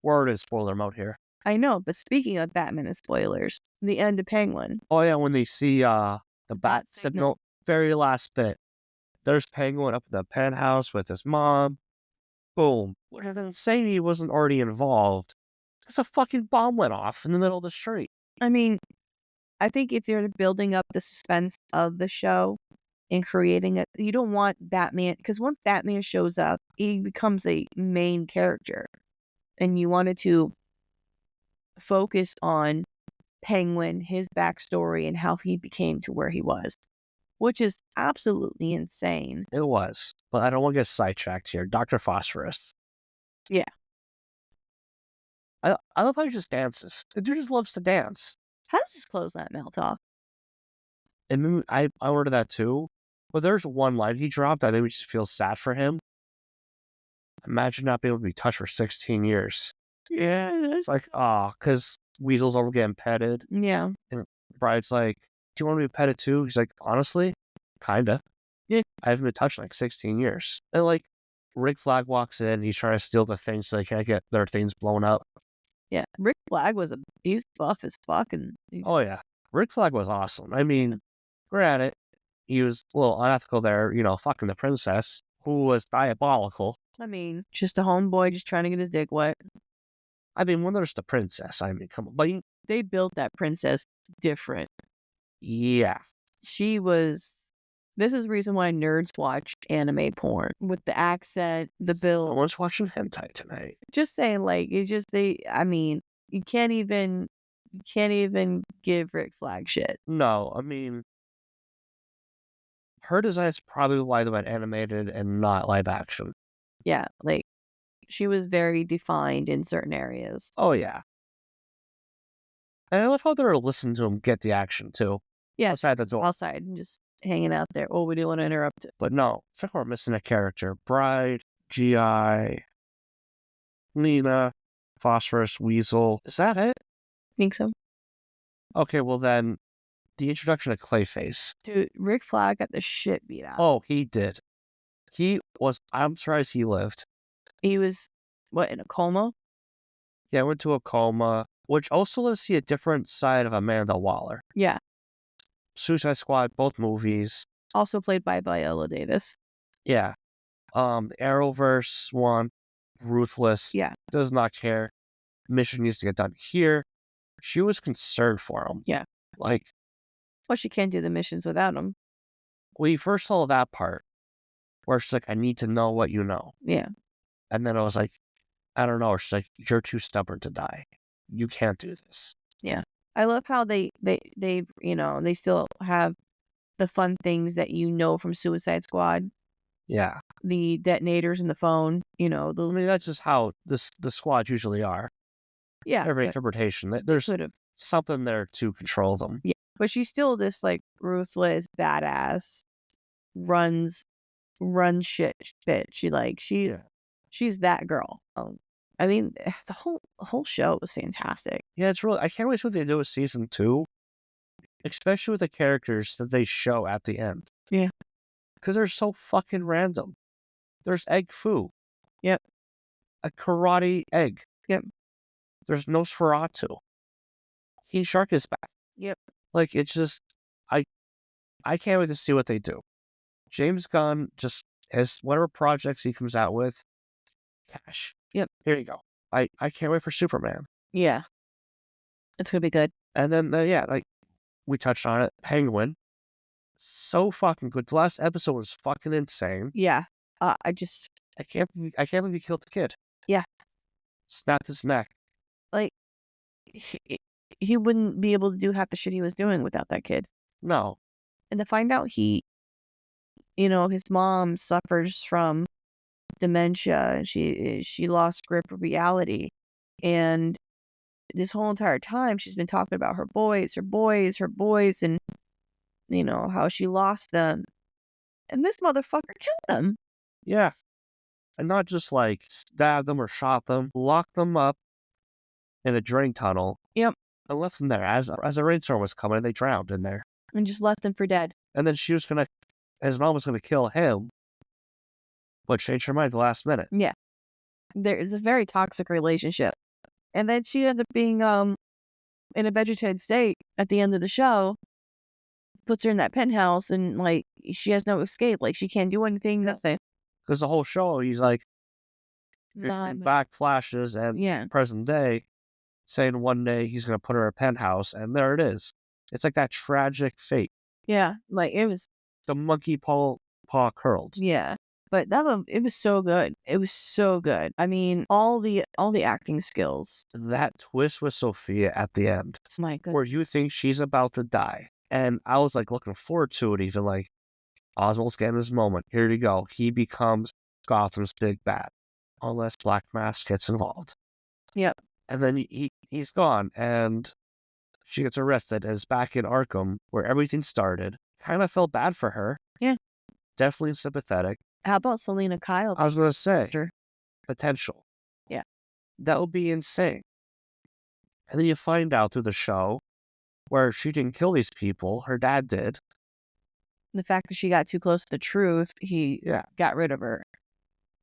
We're in spoiler mode here. I know, but speaking of Batman and spoilers, the end of Penguin. Oh yeah, when they see the bat signal, very last bit, there's Penguin up in the penthouse with his mom. Boom. What an insane he wasn't already involved. Because a fucking bomb went off in the middle of the street. I mean, I think if they're building up the suspense of the show and creating it, you don't want Batman, because once Batman shows up, he becomes a main character. And you wanted to focus on Penguin, his backstory, and how he became to where he was, which is absolutely insane. It was. But I don't want to get sidetracked here. Dr. Phosphorus. Yeah. I love how he just dances. The dude just loves to dance. How does his clothes not melt off? And then I ordered that too. But there's one line he dropped that made me just feel sad for him. Imagine not being able to be touched for 16 years. Yeah, it's like, because Weasel's over getting petted. Yeah. And Bride's like, do you want to be petted too? He's like, honestly, kinda. Yeah. I haven't been touched in like 16 years. And like, Rick Flag walks in, he's trying to steal the things so they can't get their things blown up. Yeah. Rick Flag he's buff as fuck. Oh yeah. Rick Flag was awesome. I mean, granted, he was a little unethical there, fucking the princess, who was diabolical. I mean, just a homeboy just trying to get his dick wet. I mean, when there's the princess, I mean, come on. But They built that princess different. yeah. This is the reason why nerds watch anime porn. With the accent, the I build. was watching hentai tonight. Just saying, like, I mean, you can't even give Rick Flag shit. No, I mean, her design is probably why they went animated and not live action. Yeah, like, she was very defined in certain areas. Oh, yeah. And I love how they're listening to him get the action, too. Yeah. Outside the door. Outside, and just hanging out there. Oh, we didn't want to interrupt it. But no, I think we're missing a character. Bride, G.I., Lena, Phosphorus, Weasel. Is that it? Think so? Okay, well then, the introduction of Clayface. Dude, Rick Flag got the shit beat out. Oh, he did. I'm surprised he lived. He was, in a coma? Yeah, went to a coma, which also lets us see a different side of Amanda Waller. Yeah. Suicide Squad, both movies. Also played by Viola Davis. Yeah. The Arrowverse one, ruthless. Yeah. Does not care. Mission needs to get done here. She was concerned for him. Yeah. Like, well, she can't do the missions without him. We first saw that part where she's like, I need to know what you know. Yeah. And then I was like, I don't know. She's like, you're too stubborn to die. You can't do this. Yeah. I love how they still have the fun things that from Suicide Squad. Yeah. The detonators in the phone, I mean, that's just how the squads usually are. Yeah. Every interpretation. There's something there to control them. Yeah. But she's still this, like, ruthless, badass, runs shit. She's that girl. I mean, the whole show was fantastic. Yeah, it's really. I can't wait to see what they do with season 2, especially with the characters that they show at the end. Yeah, because they're so fucking random. There's Egg Foo. Yep. A karate egg. Yep. There's Nosferatu. King Shark is back. Yep. Like, it's just, I can't wait to see what they do. James Gunn just has whatever projects he comes out with, cash. Yep. Here you go. I can't wait for Superman. Yeah. It's gonna be good. And then, like, we touched on it. Penguin. So fucking good. The last episode was fucking insane. Yeah. I can't believe he killed the kid. Yeah. Snapped his neck. Like, he wouldn't be able to do half the shit he was doing without that kid. No. And to find out his mom suffers from dementia. She lost grip of reality. And this whole entire time she's been talking about her boys, and how she lost them. And this motherfucker killed them. Yeah. And not just like stabbed them or shot them, locked them up in a drain tunnel. Yep. and left them there as a rainstorm was coming. They drowned in there, And just left him for dead. and then his mom was gonna kill him, but changed her mind at the last minute. Yeah. There's a very toxic relationship. And then she ended up being in a vegetative state at the end of the show. Puts her in that penthouse and like she has no escape. Like she can't do anything, nothing. Because the whole show, he's like Nah, back flashes and yeah. present day, saying one day he's gonna put her in a penthouse, and there it is. It's like that tragic fate. Yeah. Like it was The monkey paw curled. yeah. But it was so good. It was so good. I mean, all the acting skills. That twist with Sophia at the end, My goodness. where you think she's about to die. And I was like looking forward to it, even like Oswald's getting his moment. Here you go. He becomes Gotham's big bad. Unless Black Mask gets involved. Yep. And then he's gone, and she gets arrested and is back in Arkham, where everything started. Kind of felt bad for her. Yeah. Definitely sympathetic. How about Selena Kyle? I was going to say, Sister? potential. Yeah. That would be insane. And then you find out through the show where she didn't kill these people, her dad did. The fact that she got too close to the truth, he got rid of her.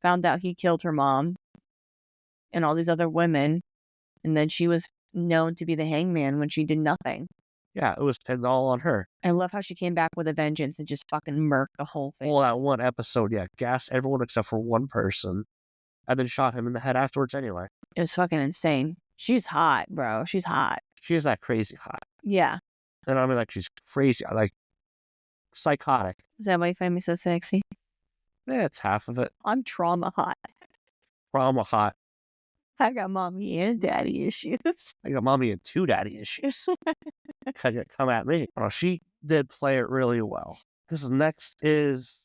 Found out he killed her mom and all these other women. And then she was known to be the hangman when she did nothing. Yeah, it was pinned all on her. I love how she came back with a vengeance and just fucking murked the whole thing. Well, that one episode, gassed everyone except for one person, and then shot him in the head afterwards anyway. It was fucking insane. She's hot, bro. She's hot. She is that crazy hot. Yeah. And I mean, like, she's crazy, like, psychotic. Is that why you find me so sexy? Yeah, it's half of it. I'm trauma hot. Trauma hot. I got mommy and daddy issues. I got mommy and two daddy issues. Come at me. Well, she did play it really well. This next is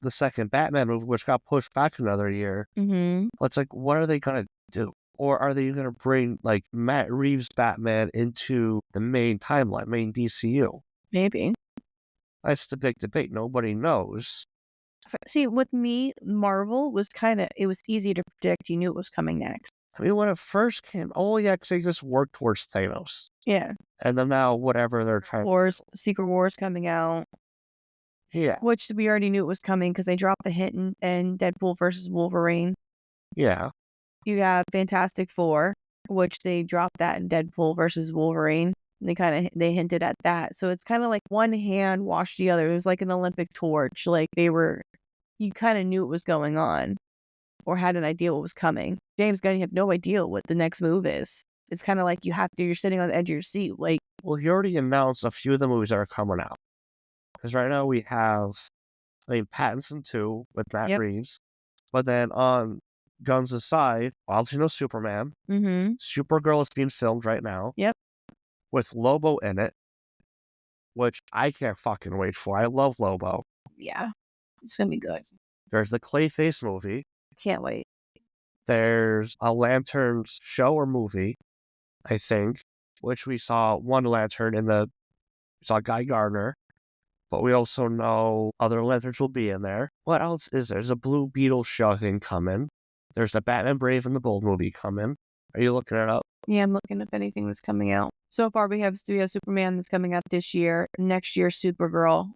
the second Batman movie, which got pushed back another year. Mm-hmm. It's like, what are they going to do? Or are they going to bring, like, Matt Reeves' Batman into the main timeline, main DCU? Memaybe. That's the big debate. Nobody knows. See, with me, Marvel was it was easy to predict. You knew it was coming next. I mean, when it first came, because they just worked towards Thanos. Yeah. And then now, whatever they're trying Secret Wars coming out. Yeah. Which we already knew it was coming because they dropped the hint in Deadpool versus Wolverine. Yeah. You have Fantastic Four, which they dropped that in Deadpool versus Wolverine. They hinted at that. So it's kind of like one hand washed the other. It was like an Olympic torch. Like you kind of knew what was going on or had an idea what was coming. James Gunn, you have no idea what the next move is. It's kind of like you're sitting on the edge of your seat. Like, well, he already announced a few of the movies that are coming out. Because right now we have, Pattinson 2 with Matt Reeves. But then on Gunn's side, obviously no Superman. Mm-hmm. Supergirl is being filmed right now. Yep. With Lobo in it, which I can't fucking wait for. I love Lobo. Yeah. It's going to be good. There's the Clayface movie. Can't wait. There's a Lanterns show or movie, I think, which we saw one Lantern we saw Guy Gardner, but we also know other Lanterns will be in there. What else is there? There's a Blue Beetle show thing coming. There's the Batman Brave and the Bold movie coming. Are you looking it up? Yeah, I'm looking up anything that's coming out. So far, we have Superman that's coming out this year. Next year, Supergirl.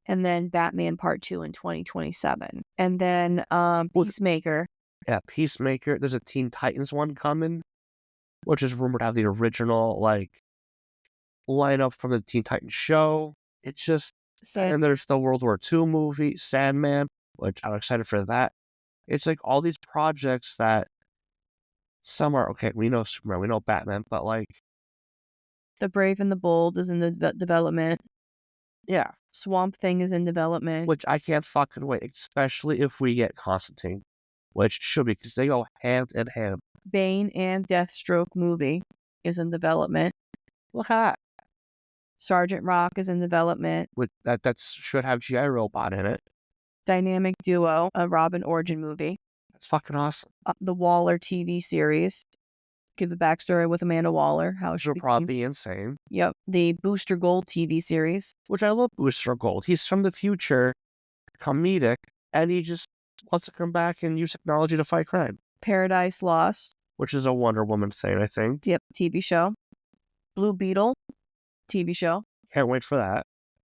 And then Batman Part 2 in 2027. And then Peacemaker. Yeah, Peacemaker. There's a Teen Titans one coming, which is rumored to have the original, lineup from the Teen Titans show. It's just... And there's the World War II movie, Sandman, which I'm excited for that. It's like all these projects that some are, okay, we know Superman, we know Batman, but The Brave and the Bold is in the development. Yeah. Swamp Thing is in development. Which I can't fucking wait, especially if we get Constantine, which should be, because they go hand in hand. Bane and Deathstroke movie is in development. Look at that. Sergeant Rock is in development. That should have G.I. Robot in it. Dynamic Duo, a Robin origin movie. That's fucking awesome. The Waller TV series. Give a backstory with Amanda Waller. How she would probably be insane. Yep. The Booster Gold TV series. Which I love Booster Gold. He's from the future, comedic, and he just wants to come back and use technology to fight crime. Paradise Lost. which is a Wonder Woman thing, I think. Yep, TV show. Blue Beetle, TV show. Can't wait for that.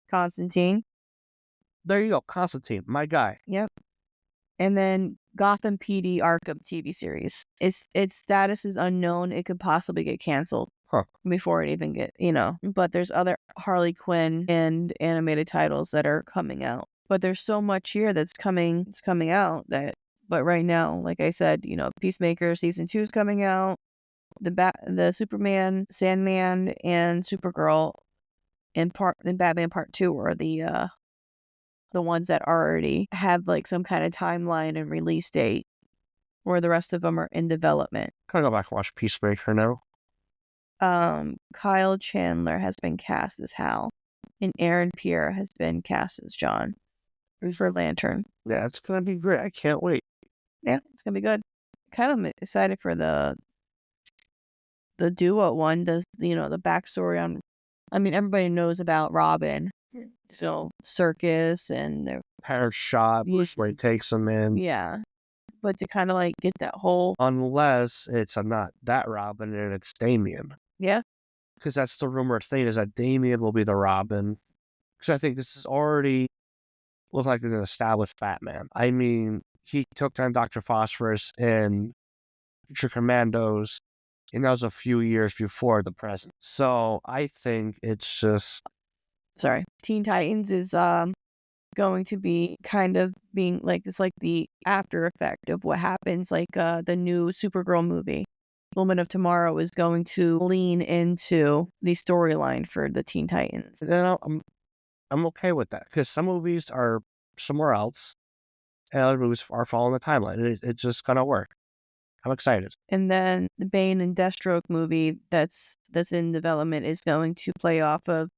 Constantine. There you go, Constantine, my guy. Yep. And then Gotham PD Arkham TV series. Its status is unknown. It could possibly get canceled before it even get, But there's other Harley Quinn and animated titles that are coming out. But there's so much here that's coming out that. But right now, like I said, Peacemaker season 2 is coming out. The Superman, Sandman, and Supergirl, and Batman Part 2 are the ones that already have like some kind of timeline and release date, where the rest of them are in development. Gotta go back and watch Peacemaker now. Kyle Chandler has been cast as Hal, and Aaron Pierre has been cast as John for Lantern. Yeah, it's gonna be great. I can't wait. Yeah, it's gonna be good. Kind of excited for the duo one. Does the backstory on? I mean, everybody knows about Robin. So circus and their parents' shop where he takes them in. Yeah, but to kind of like get that whole. Unless it's not that Robin and it's Damian. Yeah. Because that's the rumored thing, is that Damian will be the Robin. Because I think this is already looks like an established Batman. I mean, he took down Dr. Phosphorus in Creatures Commandos, and that was a few years before the present. So I think it's just... Sorry. Teen Titans is going to be kind of being like, it's like the after effect of what happens, like the new Supergirl movie. Woman of Tomorrow is going to lean into the storyline for the Teen Titans. I'm okay with that, because some movies are somewhere else, and other movies are following the timeline. It's just gonna work. I'm excited. And then the Bane and Deathstroke movie that's in development is going to play off of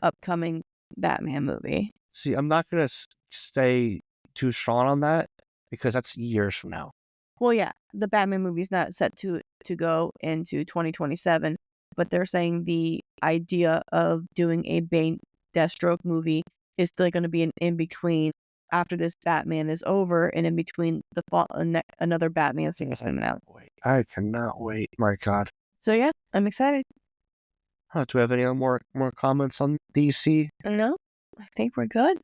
upcoming Batman movie. See, I'm not gonna stay too strong on that, because that's years from now. Well, yeah, the Batman movie's not set to go into 2027, but they're saying the idea of doing a Bane Deathstroke movie is still going to be an in-between after this Batman is over, and in between another Batman series coming out. I cannot wait. My God. So yeah, I'm excited. Do we have any more comments on DC? No, I think we're good.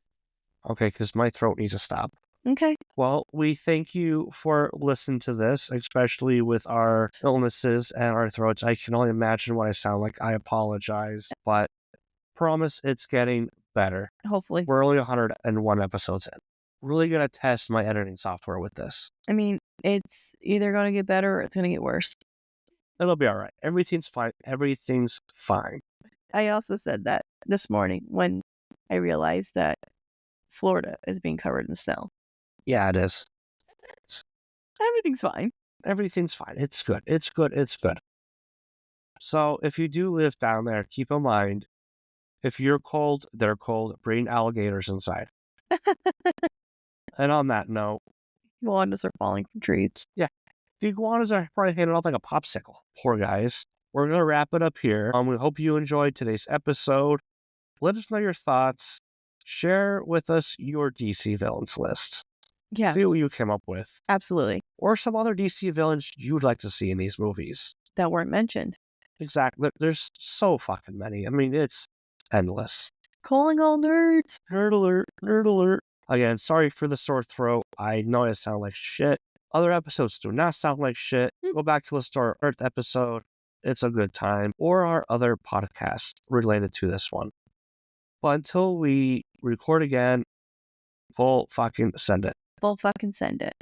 Okay, because my throat needs to stop. Okay. Well, we thank you for listening to this, especially with our illnesses and our throats. I can only imagine what I sound like. I apologize, but promise it's getting better. Hopefully. We're only 101 episodes in. Really going to test my editing software with this. I mean, it's either going to get better or it's going to get worse. It'll be all right. Everything's fine. Everything's fine. I also said that this morning when I realized that Florida is being covered in snow. Yeah, it is. Everything's fine. Everything's fine. It's good. It's good. It's good. So if you do live down there, keep in mind, if you're cold, they're cold. Bring alligators inside. And on that note, iguanas are falling from trees. Yeah. The iguanas are probably hanging off like a popsicle. Poor guys. We're going to wrap it up here. We hope you enjoyed today's episode. Let us know your thoughts. Share with us your DC villains list. Yeah. See what you came up with. Absolutely. Or some other DC villains you'd like to see in these movies. That weren't mentioned. Exactly. There's so fucking many. I mean, it's endless. Calling all nerds. Nerd alert. Nerd alert. Again, sorry for the sore throat. I know I sound like shit. Other episodes do not sound like shit. Go back to listen to our Earth episode. It's a good time. Or our other podcast related to this one. But until we record again, full fucking send it. Full fucking send it.